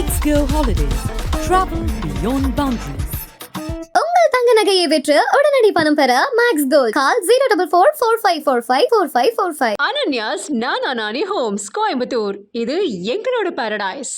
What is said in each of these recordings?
Makes Go Holidays. Travel beyond boundaries. உங்கள் தங்க நகையை விற்று உடனடி பணம் பெற மேக்ஸ் கோல்ட் கால் 04445454545. அனன்யாஸ் நானா நானி ஹோம்ஸ் கோயம்புத்தூர். இது எங்களோட பாரடைஸ்.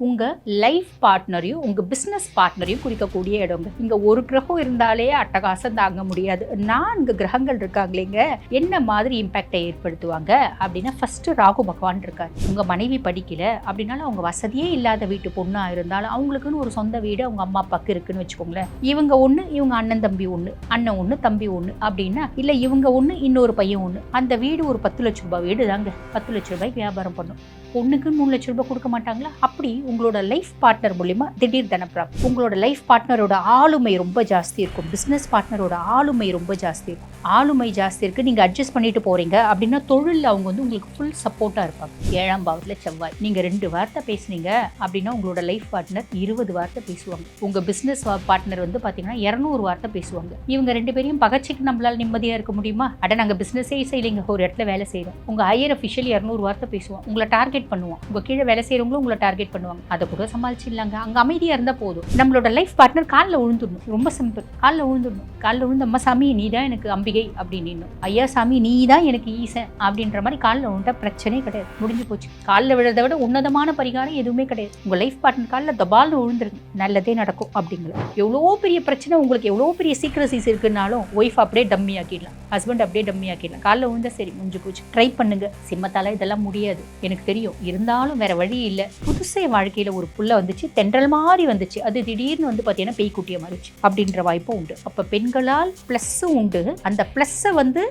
உங்கள் லைஃப் பார்ட்னரையும் உங்கள் பிஸ்னஸ் பார்ட்னரையும் குறிக்கக்கூடிய இடங்க. இங்கே ஒரு கிரகம் இருந்தாலே அட்டகாசம் தாங்க முடியாது. 4 கிரகங்கள் இருக்காங்களேங்க, என்ன மாதிரி இம்பேக்டை ஏற்படுத்துவாங்க அப்படின்னா, ஃபஸ்ட்டு ராகு பகவான் இருக்கார். உங்கள் மனைவி படிக்கல அப்படின்னாலும் அவங்க வசதியே இல்லாத வீட்டு பொண்ணாக இருந்தாலும் அவங்களுக்குன்னு ஒரு சொந்த வீடு அவங்க அம்மா அப்பாவுக்கு இருக்குன்னு வச்சுக்கோங்களேன். இவங்க ஒன்று, இவங்க அண்ணன் தம்பி ஒன்று, அண்ணன் ஒன்று தம்பி ஒன்று அப்படின்னா, இல்லை இவங்க ஒன்று இன்னொரு பையன் ஒன்று, அந்த வீடு ஒரு 10 லட்ச ரூபாய் வீடு தாங்க. 10 லட்ச ரூபாய்க்கு வியாபாரம் பண்ணும். பொண்ணுக்கு 3 லட்ச ரூபாய் கொடுக்க மாட்டாங்களா? அப்படி உங்களோட லைஃப் பார்ட்னர் மூலியமா திடீர் தனப்பிராப்தி. உங்களோட லைஃப் பார்ட்னரோட ஆளுமை ரொம்ப ஜாஸ்தி இருக்கும். பிஸ்னஸ் பார்ட்னரோட ஆளுமை ரொம்ப ஜாஸ்தி இருக்கும். ஆளுமை ஜாஸ்தி இருக்கு, நீங்க அட்ஜஸ்ட் பண்ணிட்டு போறீங்க அப்படின்னா தொழில் அவங்க வந்து உங்களுக்கு ஃபுல் சப்போர்ட்டா இருப்பாங்க. 7ஆம் பாவத்துல செவ்வாய். நீங்க 2 வார்த்தை பேசுனீங்க அப்படின்னா உங்களோட லைஃப் பார்ட்னர் 20 வார்த்தை பேசுவாங்க. உங்க பிசினஸ் பார்ட்னர் வந்து பாத்தீங்கன்னா 200 வார்த்தை பேசுவாங்க. இவங்க 2 பேரையும் பகச்சிக்கு நம்மளால நிம்மதியா இருக்க முடியுமா? அட நாங்க பிசினஸே செய்யலைங்க, ஒரு இடத்துல வேலை செய்யறோம். உங்க ஹையர் அஃபிஷியல் 200 வார்த்தை பேசுவோம், உங்களை டார்கெட் பண்ணுவோம். உங்க கீழே வேலை செய்யறவங்களும் உங்களை டார்கெட் பண்ணுவாங்க. அதை கூட சமாளிச்சிடலாங்க. அங்க அமைதியா இருந்தா போதும். நம்மளோட லைஃப் பார்ட்னர் காலில் விழுந்துடணும். ரொம்ப சிம்பிள். காலில் விழுந்துடணும். காலில் விழுந்து அம்மா சாமி நீ தான் எனக்கு அம்பிகை அப்படின்னு, ஐயா சாமி நீ தான் எனக்கு ஈசன் அப்படின்ற மாதிரி காலில் விழுந்தா பிரச்சனையே கிடையாது, முடிஞ்சு போச்சு. காலில் விழுறதை விட உன்னதமான பரிகாரம் எதுவுமே கிடையாது. உங்க லைஃப் பார்ட்னர் காலில் தபால்னு விழுந்துருங்க, நல்லதே நடக்கும் அப்படிங்கிற. எவ்வளோ பெரிய பிரச்சனை உங்களுக்கு, எவ்வளோ பெரிய சீக்ரசிஸ் இருக்குன்னாலும் ஒய்ஃப் அப்படியே டம்மி ஆக்கிடலாம், ஹஸ்பண்ட் அப்படியே டம்மி ஆக்கிடலாம். காலில் விழுந்தா சரி முடிஞ்சு போச்சு. ட்ரை பண்ணுங்க. சிம்மத்தால இதெல்லாம் முடியாது எனக்கு தெரியும், இருந்தாலும் வேற வழி இல்லை. புதுசே வாழ்க்கையில ஒரு புள்ள வந்துச்சு, தென்றல் மாதிரி வந்துச்சு, அது திடீர்னு வந்து பார்த்தீங்கன்னா பேய்க்குட்டியை மாறிச்சு அப்படின்ற வாய்ப்பும் உண்டு. அப்போ பெண்களால் ப்ளஸ்ஸும் உண்டு. அந்த ப்ளஸ்ஸை வந்து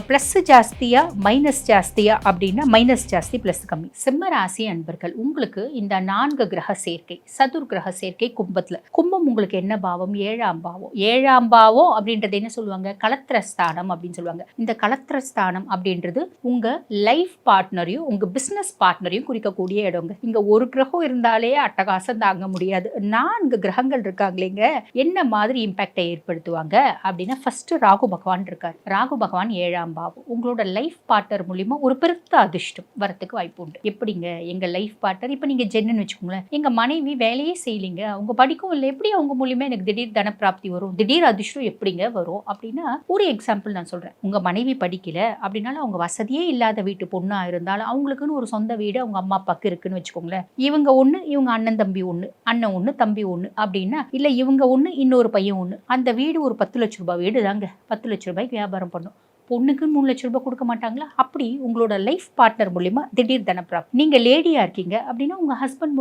ப்ளஸ் ஜாஸ்தியா மைனஸ் ஜாஸ்தியா அப்படின்னா மைனஸ் ஜாஸ்தி ப்ளஸ் கம்மி. சிம்ம ராசி அன்பர்கள், உங்களுக்கு இந்த 4 கிரக சேர்க்கை, சதுர் கிரக சேர்க்கை கும்பத்தில். கும்பம் உங்களுக்கு என்ன பாவம்? 7ஆம் பாவம். 7ஆம் பாவம் அப்படின்றது என்ன சொல்லுவாங்க? கலத்திரஸ்தானம் அப்படின்னு சொல்லுவாங்க. இந்த கலத்திரஸ்தானம் அப்படின்றது உங்க லைஃப் பார்ட்னரையும் உங்க பிசினஸ் பார்ட்னரையும் குறிக்கக்கூடிய இடங்க. இங்க ஒரு கிரகம் இருந்தாலே அட்டகாசம் தாங்க முடியாது. 4 கிரகங்கள் இருக்காங்களேங்க, என்ன மாதிரி இம்பாக்டை ஏற்படுத்துவாங்க அப்படின்னா, ஃபர்ஸ்ட் ராகு பகவான் இருக்கார். ராகு பகவான் 7ஆம் பாவம். உங்களோட லைஃப் பார்ட்னர் மூலியமா ஒரு பெருத்த அதிர்ஷ்டம் வரத்துக்கு வாய்ப்பு உண்டு. எப்படிங்க? எங்க லைஃப் பார்ட்னர், இப்ப நீங்க ஜென்னு வச்சுக்கோங்களேன், எங்க மனைவி வேலையே செய்யலீங்க, அவங்க படிக்கும் இல்லை, எப்படி அவங்க மூலியமா எனக்கு திடீர் தனப்பிராப்தி வரும், திடீர் அதிர்ஷ்டம் எப்படிங்க வரும் அப்படின்னா, ஒரு எக்ஸாம்பிள் நான் சொல்றேன். உங்க மனைவி படிக்கல அப்படின்னாலும் அவங்க வசதியே இல்லாத வீட்டு பொண்ணா இருந்தாலும் அவங்களுக்குன்னு ஒரு சொந்த வீடு அவங்க அம்மா அப்பாவுக்கு இருக்குன்னு வச்சுக்கோங்களேன். இவங்க ஒன்று, இவங்க அண்ணன் தம்பி ஒன்று, அண்ணன் ஒன்று தம்பி ஒன்று அப்படின்னா, இல்லை இவங்க ஒன்று இன்னொரு பையன் ஒன்று, அந்த வீடு ஒரு 10 லட்ச ரூபாய் வீடு தாங்க. 10 லட்ச ரூபாய்க்கு வியாபாரம் பண்ணும். பொண்ணுக்கு 3 லட்ச ரூபாய் கொடுக்க மாட்டாங்களா? அப்படி உங்களோட லைஃப் பார்ட்னர் மூலியமா திடீர் தனப்பிராப்தி. நீங்க லேடியா இருக்கீங்க அப்படின்னா உங்க ஹஸ்பண்ட்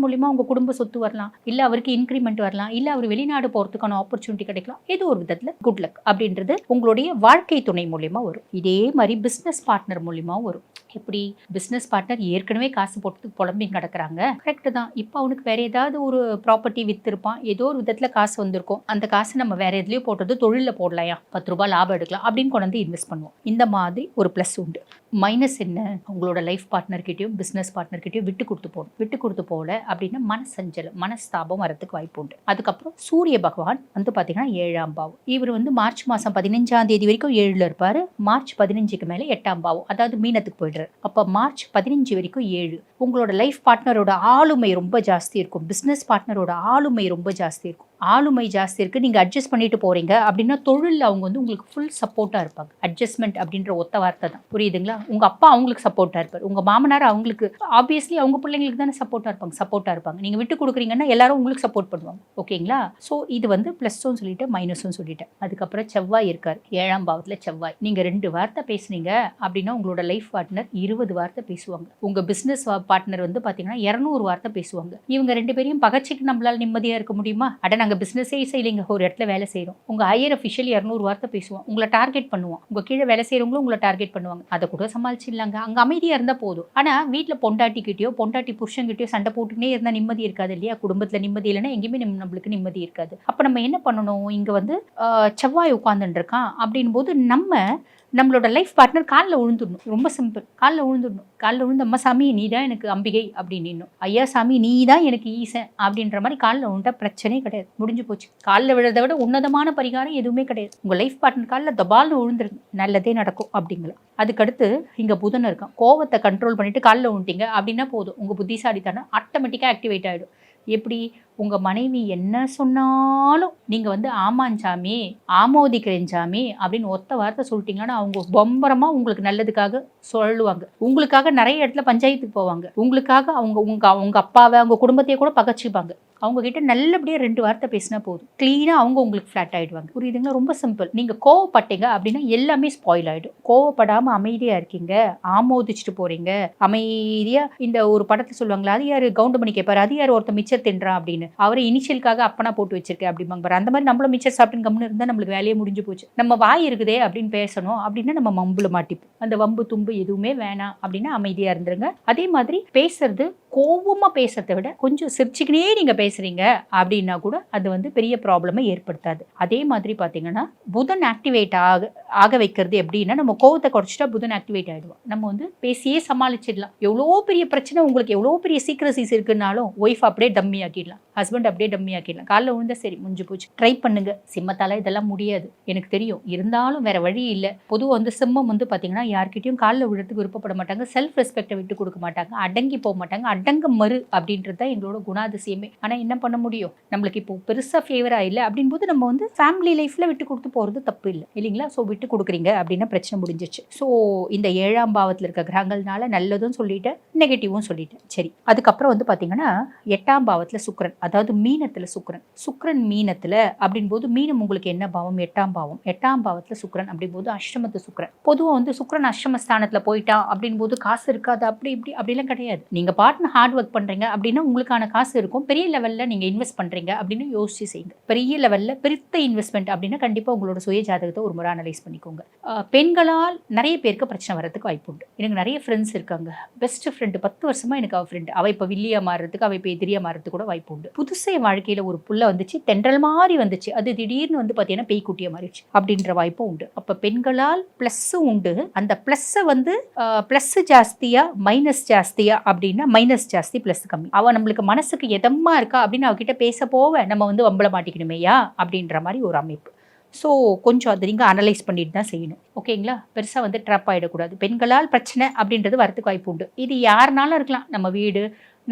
மூலியமா உங்க குடும்ப சொத்து வரலாம், இல்ல அவருக்கு இன்க்ரிமெண்ட் வரலாம், இல்ல அவர் வெளிநாடு போறதுக்கான ஆப்பர்ச்சுனிட்டி கிடைக்கலாம். ஏதோ ஒரு விதத்துல குட் லக் அப்படின்றது உங்களுடைய வாழ்க்கை துணை மூலியமா வரும். இதே மாதிரி பிசினஸ் பார்ட்னர் மூலியமா வரும். எப்படி? பிசினஸ் பார்ட்னர் ஏற்கனவே காசு போட்டு புலம்பி கிடக்குறாங்க, கரெக்ட் தான். இப்போ அவனுக்கு வேற ஏதாவது ஒரு ப்ராப்பர்ட்டி வித்திருப்பான், ஏதோ ஒரு விதத்துல காசு வந்திருக்கும், அந்த காசு நம்ம வேற எதுலயோ போட்டது தொழில போடலாம், 10 ரூபாய் லாபம் எடுக்கலாம் அப்படின்னு கொண்டு வந்து இன்வெஸ்ட் பண்ணுவோம். இந்த மாதிரி ஒரு பிளஸ் உண்டு. மைனஸ் என்ன? உங்களோட லைஃப் பார்ட்னர்கிட்டயும் பிசினஸ் பார்ட்னர்கிட்டயும் விட்டு கொடுத்து போகணும். விட்டு கொடுத்து போல அப்படின்னா மனசஞ்சலம், மனஸ்தாபம் வரதுக்கு வாய்ப்பு உண்டு. அதுக்கப்புறம் சூரிய பகவான் வந்து பாத்தீங்கன்னா 7ஆம் பாவம். இவர் வந்து மார்ச் மாசம் 15ஆம் தேதி வரைக்கும் 7ல இருப்பாரு. மார்ச் 15க்கு மேல 8ஆம் பாவம், அதாவது மீனத்துக்கு போயிடுறாரு. அப்ப மார்ச் 15 வரைக்கும் 7. உங்களோட லைஃப் பார்ட்னரோட ஆளுமை ரொம்ப ஜாஸ்தி இருக்கும். பிசினஸ் பார்ட்னரோட ஆளுமை ரொம்ப ஜாஸ்தி இருக்கும். ஆளுமை ஜாஸ்தி இருக்கு, நீங்க அட்ஜஸ்ட் பண்ணிட்டு போறீங்க அப்படின்னா தொழில் அவங்க வந்து உங்களுக்கு ஃபுல் சப்போர்ட்டா இருப்பாங்க. அட்ஜஸ்ட்மெண்ட் அப்படின்ற ஒத்த வார்த்தை தான், புரியுதுங்களா? உங்க அப்பா அவங்களுக்கு சப்போர்ட்டா இருப்பார், உங்க மாமனார் அவங்களுக்கு, ஆப்வியஸ்லி அவங்க பிள்ளைங்களுக்கு தானே சப்போர்ட்டா இருப்பாங்க. நீங்க விட்டு கொடுக்குறீங்கன்னா எல்லாரும் உங்களுக்கு சப்போர்ட் பண்ணுவாங்க. ஓகேங்களா? ஸோ இது வந்து பிளஸும் சொல்லிட்டு மைனஸும் சொல்லிட்டேன். அதுக்கப்புறம் செவ்வாய் இருக்கார் 7ஆம் பாவத்துல செவ்வாய். நீங்க 2 வார்த்தை பேசுனீங்க அப்படின்னா உங்களோட லைஃப் பார்ட்னர் 20 வார்த்தை பேசுவாங்க. உங்க பிசினஸ் பார்ட்னர் வந்து பாத்தீங்கன்னா 200 வார்த்தை பேசுவாங்க. இவங்க 2 பேரையும் பகச்சிக்கு நம்மளால நிம்மதியா இருக்க முடியுமா? அட நாங்க பிசினஸே செய்யலைங்க, ஒரு இடத்துல வேலை செய்யறோம். உங்க ஹையர் அஃபிஷியல் 200 வார்த்தை பேசுவோம், உங்களை டார்கெட் பண்ணுவோம். உங்க கீழே வேலை செய்யறவங்களும் உங்களை டார்கெட் பண்ணுவாங்க. அதை கூட சமாளிச்சிடலாங்க. அங்க அமைதியா இருந்தா போதும். ஆனா வீட்டுல பொண்டாட்டி புருஷன்கிட்டயோ சண்டை போட்டுக்கிட்டே இருந்தா நிம்மதி இருக்காது இல்லையா? குடும்பத்துல நிம்மதி இல்லைன்னா எங்கேயுமே நம்மளுக்கு நிம்மதி இருக்காது. அப்ப நம்ம என்ன பண்ணணும்? இங்க வந்து செவ்வாய் உட்கார்ந்துட்டு இருக்கான் அப்படின் போது நம்மளோட லைஃப் பார்ட்னர் காலில் விழுந்துடணும். ரொம்ப சிம்பிள். காலில் விழுந்துடணும். காலில் விழுந்து அம்மா சாமி நீ தான் எனக்கு அம்பிகை அப்படின்னு, ஐயா சாமி நீ தான் எனக்கு ஈசன் அப்படின்ற மாதிரி காலில் விழுந்தா பிரச்சனையே கிடையாது, முடிஞ்சு போச்சு. காலில் விழுறதை விட உன்னதமான பரிகாரம் எதுவுமே கிடையாது. உங்கள் லைஃப் பார்ட்னர் காலில் தபால்னு விழுந்துருங்க, நல்லதே நடக்கும் அப்படிங்களா. அதுக்கடுத்து இங்கே புதன் இருக்கான். கோவத்தை கண்ட்ரோல் பண்ணிட்டு காலில் விழுந்தீங்க அப்படின்னா போதும், உங்கள் புத்திசாலித்தனம் ஆட்டோமேட்டிக்காக ஆக்டிவேட் ஆகிடும். எப்படி? உங்கள் மனைவி என்ன சொன்னாலும் நீங்கள் வந்து ஆமாம் சாமி, ஆமோதிக்கிறேன் சாமி அப்படின்னு ஒத்த வார்த்தை சொல்லிட்டீங்கன்னா அவங்க பம்பரமாக உங்களுக்கு நல்லதுக்காக சொல்லுவாங்க. உங்களுக்காக நிறைய இடத்துல பஞ்சாயத்துக்கு போவாங்க. உங்களுக்காக அவங்க அப்பாவை அவங்க குடும்பத்தையே கூட பகச்சிப்பாங்க. அவங்க கிட்ட நல்லபடியாக 2 வார்த்தை பேசினா போதும், கிளீனாக அவங்க உங்களுக்கு ஃப்ளாட் ஆகிடுவாங்க. புரியுதுங்களா? ரொம்ப சிம்பிள். நீங்கள் கோவப்பட்டீங்க அப்படின்னா எல்லாமே ஸ்பாயில் ஆகிடும். கோவப்படாமல் அமைதியாக இருக்கீங்க, ஆமோதிச்சுட்டு போகிறீங்க, அமைதியாக. இந்த ஒரு படத்தை சொல்லுவாங்களா, அது யார் கவுண்டமணி கேட்பாரு, அது யார் ஒருத்தர் மிச்சர் தின்றான் அப்படின்னு, அவரை இனிஷியலுக்காக அப்பனா போட்டு வச்சிருக்கேன் அப்படிம்பாங்க. அந்த மாதிரி நம்மளும் மிச்சர் சாப்பிட்டு கம்முன்னு இருந்தால் நம்மளுக்கு வேலையே முடிஞ்சு போச்சு. நம்ம வாய் இருக்குதே அப்படின்னு பேசணும் அப்படின்னா நம்ம மம்புல மாட்டிப்போம். அந்த வம்பு தும்பு எதுவுமே வேணாம் அப்படின்னா அமைதியாக இருந்துருங்க. அதே மாதிரி பேசுறது கோவமாக பேசுறதை விட கொஞ்சம் சிரிச்சுக்கினே நீங்கள் பேசுறீங்க அப்படின்னா கூட அது வந்து பெரிய ப்ராப்ளமை ஏற்படுத்தாது. அதே மாதிரி பார்த்தீங்கன்னா புதன் ஆக்டிவேட் ஆக வைக்கிறது எப்படின்னா, நம்ம கோவத்தை குறைச்சிட்டா புதன் ஆக்டிவேட் ஆகிடுவோம். நம்ம வந்து பேசியே சமாளிச்சிடலாம். எவ்வளோ பெரிய பிரச்சனை உங்களுக்கு, எவ்வளோ பெரிய சீக்ரசிஸ் இருக்குன்னாலும் ஒய்ஃப் அப்படியே டம்மி ஆக்கிடலாம், ஹஸ்பண்ட் அப்படியே டம்மி ஆக்கிடலாம். காலைல விழுந்தா சரி முடிஞ்சு போச்சு. ட்ரை பண்ணுங்க. சிம்மத்தால இதெல்லாம் முடியாது எனக்கு தெரியும், இருந்தாலும் வேற வழி இல்லை. பொதுவாக வந்து சிம்மம் வந்து பார்த்தீங்கன்னா யார்கிட்டையும் காலில் விழுறதுக்கு விருப்பப்பட மாட்டாங்க, செல்ஃப் ரெஸ்பெக்டை விட்டு கொடுக்க மாட்டாங்க, அடங்கி போக மாட்டாங்க. அடங்க மறு அப்படின்றது தான் எங்களோட குணாதிசயமே. ஆனால் என்ன பண்ண முடியும், நம்மளுக்கு இப்போ பெருசாக ஃபேவராக இல்லை அப்படின் போது நம்ம வந்து ஃபேமிலி லைஃப்பில் விட்டு கொடுத்து போகிறது தப்பு இல்லை இல்லைங்களா. ஸோ விட்டு கொடுக்குறீங்க அப்படின்னா பிரச்சனை முடிஞ்சிச்சு. ஸோ இந்த 7ஆம் பாவத்தில் இருக்க கிரகங்கள்னால நல்லதும் சொல்லிட்டேன், நெகட்டிவும் சொல்லிட்டேன். சரி, அதுக்கப்புறம் வந்து பார்த்தீங்கன்னா 8ஆம் பாவத்தில் சுக்கிரன், அதாவது மீனத்தில் சுக்கிரன் மீனத்தில் அப்படின் போது, மீனம் உங்களுக்கு என்ன பாவம்? 8ஆம் பாவம். 8ஆம் பாவத்தில் சுக்கிரன் அப்படின் போது அஷ்டமத்து சுக்கிரன். பொதுவாக வந்து சுக்கிரன் அஷ்டமஸ்தானத்தில் போயிட்டான் அப்படின் போது காசு இருக்காது, அப்படி இப்படி அப்படிலாம் கிடையாது. நீங்கள் பாட்டுன்னு ஹார்ட் ஒர்க் பண்ணுறீங்க அப்படின்னா உங்களுக்கான காசு இருக்கும். பெரிய லெவலில் நீங்கள் இன்வெஸ்ட் பண்ணுறீங்க அப்படின்னு யோசிச்சு செய்யுங்க. பெரிய லெவலில் பெருத்த இன்வெஸ்ட்மெண்ட் அப்படின்னா கண்டிப்பாக உங்களோட சுய ஜாதகத்தை ஒரு முறை அனலைஸ் பண்ணிக்கோங்க. பெண்களால் நிறைய பேருக்கு பிரச்சனை வரதுக்கு வாய்ப்பு உண்டு. எனக்கு நிறைய ஃப்ரெண்ட்ஸ் இருக்காங்க, பெஸ்ட் ஃப்ரெண்டு 10 வருஷமாக எனக்கு அவள் ஃப்ரெண்டு, அவள் இப்போ வில்லியா மாறுறதுக்கு, அவள் இப்போ எதிரியா மாறுறதுக்கு கூட வாய்ப்பு உண்டு. புதுசே வாழ்க்கையில் ஒரு புள்ள வந்துச்சு, தென்றல் மாதிரி வந்துச்சு, அது திடீர்னு வந்து பார்த்தீங்கன்னா பேய்க்குட்டியாக மாறிடுச்சு அப்படின்ற வாய்ப்பும் உண்டு. அப்போ பெண்களால் ப்ளஸ்ஸும் உண்டு. அந்த ப்ளஸ்ஸை வந்து ப்ளஸ் ஜாஸ்தியா மைனஸ் ஜாஸ்தியா அப்படின்னா மைனஸ் ஜாஸ்தி ப்ளஸ் கம்மி. அவள் நம்மளுக்கு மனசுக்கு எதமா இருக்கா அப்படின்னு அவகிட்ட பேச போவ நம்ம வந்து வம்பள மாட்டிக்கணுமேயா அப்படின்ற மாதிரி ஒரு அமைப்பு. ஸோ கொஞ்சம் அதை நீங்கள் அனலைஸ் பண்ணிட்டு தான் செய்யணும். ஓகேங்களா? பெருசாக வந்து ட்ராப் ஆகிடக்கூடாது. பெண்களால் பிரச்சனை அப்படின்றது வரத்துக்கு வாய்ப்பு உண்டு. இது யாருனாலும் இருக்கலாம். நம்ம வீடு,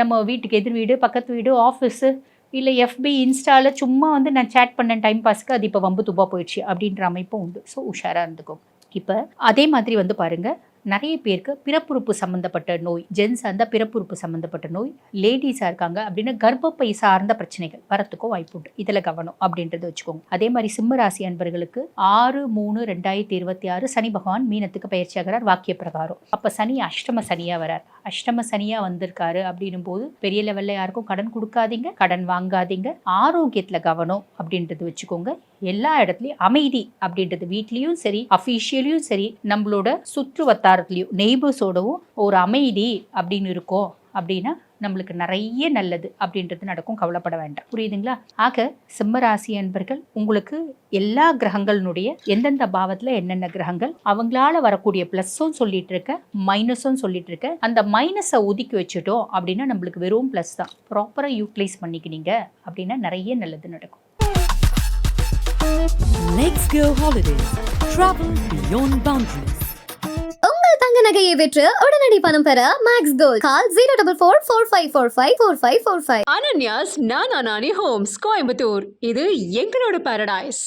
நம்ம வீட்டுக்கு எதிர் வீடு, பக்கத்து வீடு, ஆஃபீஸு, இல்லை FB இன்ஸ்டாவில் சும்மா வந்து நான் சேட் பண்ணேன் டைம் பாஸ்க்கு, அது இப்போ வம்பு துப்பா போயிடுச்சு அப்படின்ற அமைப்பும் உண்டு. ஸோ உஷாராக இருந்துக்கோங்க. இப்போ அதே மாதிரி வந்து பாருங்கள், நிறைய பேருக்கு பிறப்புறுப்பு சம்மந்தப்பட்ட நோய், ஜென்ஸாக இருந்தால் பிறப்புறுப்பு சம்மந்தப்பட்ட நோய், லேடிஸாக இருக்காங்க அப்படின்னா கர்ப்பப்பை சார்ந்த பிரச்சனைகள் வரத்துக்கும் வாய்ப்பு உண்டு. இதில் கவனம் அப்படின்றத வச்சுக்கோங்க. அதே மாதிரி சிம்ம ராசி அன்பர்களுக்கு 6/3/2026 சனி பகவான் மீனத்துக்கு பயிற்சியாகிறார் வாக்கிய பிரகாரம். அப்போ சனி அஷ்டம சனியாக வரார். அஷ்டம சனியாக வந்திருக்காரு அப்படின்னும் போது பெரிய லெவலில் யாருக்கும் கடன் கொடுக்காதீங்க, கடன் வாங்காதீங்க, ஆரோக்கியத்தில் கவனம் அப்படின்றது வச்சுக்கோங்க. எல்லா இடத்துலையும் அமைதி அப்படின்றது, வீட்லேயும் சரி, அஃபீஷியலையும் சரி, நம்மளோட சுற்று வட்டாரத்துலையும் நெய்பர்ஸோடவும் ஒரு அமைதி அப்படின்னு இருக்கும் அப்படின்னா நம்மளுக்கு நிறைய நல்லது அப்படின்றது நடக்கும். கவலைப்பட வேண்டாம். புரியுதுங்களா? ஆக சிம்மராசி அன்பர்கள், உங்களுக்கு எல்லா கிரகங்களுடைய எந்தெந்த பாவத்தில் என்னென்ன கிரகங்கள், அவங்களால வரக்கூடிய ப்ளஸ்ஸும் சொல்லிட்டு இருக்க, மைனஸும் சொல்லிட்டு இருக்க. அந்த மைனஸை ஒதுக்கி வச்சுட்டோம் அப்படின்னா நம்மளுக்கு வெறும் ப்ளஸ் தான். ப்ராப்பராக யூட்டிலைஸ் பண்ணிக்கினீங்க அப்படின்னா நிறைய நல்லது நடக்கும். Let's go holidays. Travel beyond boundaries. உங்கள் தங்க நகையை விற்று உடனடி பணம் பெற மேக்ஸ் கோல்ட். கால் 04445454545. அனன்யாஸ் நானா நானி ஹோம்ஸ் கோயம்புத்தூர். இது எங்களோட பாரடைஸ்.